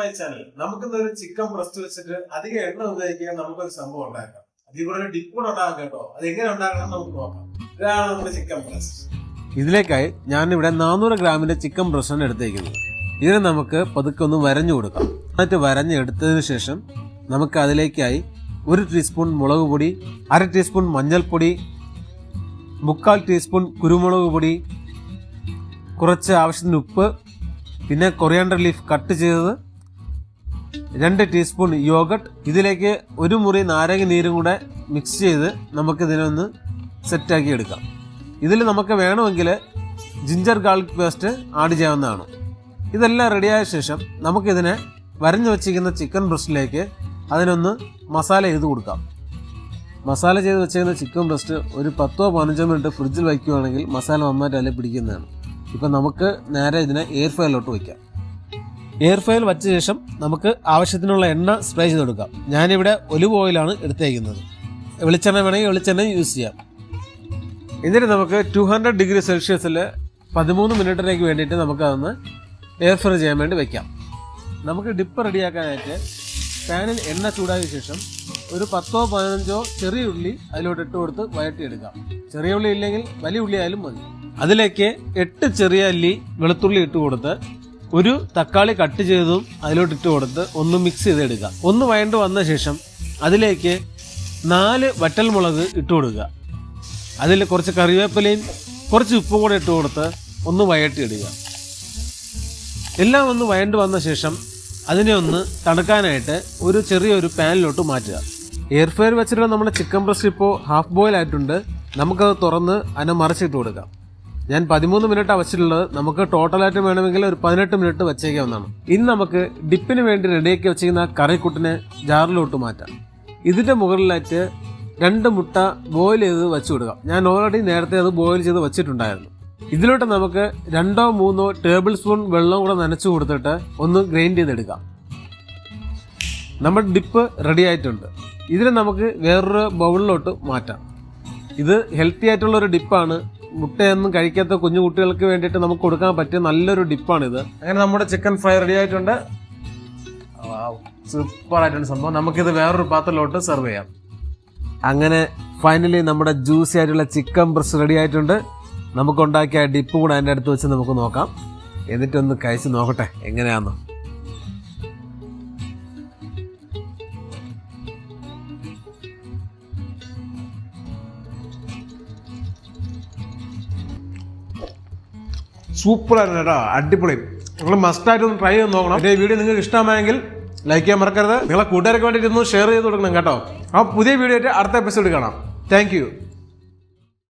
My channel. നമുക്കിന്നൊരു chicken breast വെച്ചിട്ട് അധികം എണ്ണ ഉപയോഗിക്കാൻ നമുക്കൊരു സംഭവം ഉണ്ടാക്കാം. അതിൽ കൂടെ ഒരു ഡിപ്പ് കൂടെ ഉണ്ടാക്കാം കേട്ടോ. അത് എങ്ങനെ ഉണ്ടാക്കണം നമുക്ക് നോക്കാം. ഇതാണ് നമ്മുടെ ചിക്കൻ ബ്രസ്റ്റ്. ഇതിലേക്കായി ഞാനിവിടെ 400 ഗ്രാമിന്റെ ചിക്കൻ ബ്രസ്റ്റാണ് എടുത്തേക്കുന്നത്. ഇതിനെ നമുക്ക് പതുക്കെ ഒന്ന് വരഞ്ഞു കൊടുക്കാം. എന്നിട്ട് വരഞ്ഞെടുത്തതിന് ശേഷം നമുക്ക് അതിലേക്കായി 1 ടീസ്പൂൺ മുളക് പൊടി, 1/2 ടീസ്പൂൺ മഞ്ഞൾപ്പൊടി, 3/4 ടീസ്പൂൺ കുരുമുളക് പൊടി, കുറച്ച് ആവശ്യത്തിന് ഉപ്പ്, പിന്നെ കൊറിയാണ്ടർ ലീഫ് കട്ട് ചെയ്തത്, 2 ടീസ്പൂൺ യോഗട്ട്. ഇതിലേക്ക് 1 മുറി നാരങ്ങ നീരും കൂടെ മിക്സ് ചെയ്ത് നമുക്കിതിനൊന്ന് സെറ്റാക്കി എടുക്കാം. ഇതിൽ നമുക്ക് വേണമെങ്കിൽ ജിഞ്ചർ ഗാർലിക് പേസ്റ്റ് ആഡ് ചെയ്യാവുന്നതാണ്. ഇതെല്ലാം റെഡിയായ ശേഷം നമുക്കിതിനെ വരഞ്ഞു വച്ചിരിക്കുന്ന ചിക്കൻ ബ്രസ്റ്റിലേക്ക് അതിനൊന്ന് മസാല ചെയ്ത് കൊടുക്കാം. മസാല ചെയ്ത് വെച്ചിരിക്കുന്ന ചിക്കൻ ബ്രസ്റ്റ് ഒരു 10-15 മിനിറ്റ് ഫ്രിഡ്ജിൽ വയ്ക്കുകയാണെങ്കിൽ മസാല നന്നായിട്ട് അതിൽ പിടിക്കുന്നതാണ്. ഇപ്പം നമുക്ക് നേരെ ഇതിനെ എയർ ഫ്രയറിലോട്ട് വയ്ക്കാം. എയർ ഫ്രയർ വച്ച ശേഷം നമുക്ക് ആവശ്യത്തിനുള്ള എണ്ണ സ്പ്രേ ചെയ്ത് കൊടുക്കാം. ഞാനിവിടെ ഒലിവ് ഓയിലാണ് എടുത്തേക്കുന്നത്. വെളിച്ചെണ്ണ വേണമെങ്കിൽ വെളിച്ചെണ്ണ യൂസ് ചെയ്യാം. എന്നിട്ട് നമുക്ക് 200 ഡിഗ്രി സെൽഷ്യസിൽ 13 മിനിറ്റിലേക്ക് വേണ്ടിയിട്ട് നമുക്കതൊന്ന് എയർ ഫ്രൈ ചെയ്യാൻ വേണ്ടി വയ്ക്കാം. നമുക്ക് ഡിപ്പ് റെഡിയാക്കാനായിട്ട് പാനിൽ എണ്ണ ചൂടായ ശേഷം ഒരു 10-15 ചെറിയ ഉള്ളി അതിലോട്ട് ഇട്ട് കൊടുത്ത് വഴറ്റിയെടുക്കാം. ചെറിയ ഉള്ളി ഇല്ലെങ്കിൽ വലിയ ഉള്ളി ആയാലും മതി. അതിലേക്ക് 8 ചെറിയ അല്ലി വെളുത്തുള്ളി ഇട്ട് കൊടുത്ത് 1 തക്കാളി കട്ട് ചെയ്തതും അതിലോട്ട് ഇട്ട് കൊടുത്ത് ഒന്ന് മിക്സ് ചെയ്തെടുക്കാം. ഒന്ന് വഴണ്ട് വന്ന ശേഷം അതിലേക്ക് 4 വറ്റൽമുളക് ഇട്ട് കൊടുക്കുക. അതിൽ കുറച്ച് കറിവേപ്പിലയും കുറച്ച് ഉപ്പും കൂടെ ഇട്ട് കൊടുത്ത് ഒന്ന് വഴറ്റിയിടുക. എല്ലാം ഒന്ന് വഴണ്ട് വന്ന ശേഷം അതിനെ ഒന്ന് തണുക്കാനായിട്ട് ഒരു ചെറിയൊരു പാനിലോട്ട് മാറ്റുക. എയർ ഫ്രയർ വെച്ചിട്ടുള്ള നമ്മുടെ ചിക്കൻ ബ്രസ്റ്റ് ഇപ്പോൾ ഹാഫ് ബോയിൽ ആയിട്ടുണ്ട്. നമുക്കത് തുറന്ന് അതിനെ മറിച്ചിട്ട് കൊടുക്കാം. ഞാൻ 13 മിനിറ്റാണ് വെച്ചിട്ടുള്ളത്. നമുക്ക് ടോട്ടലായിട്ട് വേണമെങ്കിൽ ഒരു 18 മിനിറ്റ് വെച്ചേക്കാവുന്നതാണ്. ഇനി നമുക്ക് ഡിപ്പിന് വേണ്ടി റെഡിയാക്കി വെച്ചിരിക്കുന്ന കറിക്കുട്ടിനെ ജാറിലോട്ട് മാറ്റാം. ഇതിൻ്റെ മുകളിലായിട്ട് 2 മുട്ട ബോയിൽ ചെയ്ത് വെച്ച് കൊടുക്കാം. ഞാൻ ഓൾറെഡി നേരത്തെ അത് ബോയിൽ ചെയ്ത് വെച്ചിട്ടുണ്ടായിരുന്നു. ഇതിലോട്ട് നമുക്ക് 2-3 ടേബിൾ സ്പൂൺ വെള്ളം കൂടെ നനച്ചു കൊടുത്തിട്ട് ഒന്ന് ഗ്രൈൻഡ് ചെയ്തെടുക്കാം. നമ്മുടെ ഡിപ്പ് റെഡി ആയിട്ടുണ്ട്. ഇതിനെ നമുക്ക് വേറൊരു ബൗളിലോട്ട് മാറ്റാം. ഇത് ഹെൽത്തി ആയിട്ടുള്ളൊരു ഡിപ്പാണ്. മുട്ടയൊന്നും കഴിക്കാത്ത കുഞ്ഞു കുട്ടികൾക്ക് വേണ്ടിയിട്ട് നമുക്ക് കൊടുക്കാൻ പറ്റിയ നല്ലൊരു ഡിപ്പാണിത്. അങ്ങനെ നമ്മുടെ ചിക്കൻ ഫ്രൈ റെഡി ആയിട്ടുണ്ട്. സൂപ്പർ ആയിട്ടുണ്ട് സംഭവം. നമുക്കിത് വേറൊരു പാത്രത്തിലോട്ട് സെർവ് ചെയ്യാം. അങ്ങനെ ഫൈനലി നമ്മുടെ ജ്യൂസി ആയിട്ടുള്ള ചിക്കൻ ബ്രസ്റ്റ് റെഡി ആയിട്ടുണ്ട്. നമുക്കുണ്ടാക്കിയ ഡിപ്പ് കൂടെ അതിൻ്റെ അടുത്ത് വെച്ച് നമുക്ക് നോക്കാം. എന്നിട്ടൊന്ന് കഴിച്ച് നോക്കട്ടെ എങ്ങനെയാണെന്ന്. സൂപ്പറായിരുന്നു കേട്ടോ, അടിപൊളി. നിങ്ങൾ മസ്റ്റായിട്ടൊന്ന് ട്രൈ ചെയ്ത് നോക്കണം. ഈ വീഡിയോ നിങ്ങൾക്ക് ഇഷ്ടമായെങ്കിൽ ലൈക്ക് ചെയ്യാൻ മറക്കരുത്. നിങ്ങളെ കൂട്ടുകാർക്ക് വേണ്ടിയിട്ട് ഒന്ന് ഷെയർ ചെയ്ത് കൊടുക്കണം കേട്ടോ. ആ പുതിയ വീഡിയോ ആയിട്ട് അടുത്ത എപ്പിസോഡ് കാണാം. Thank you.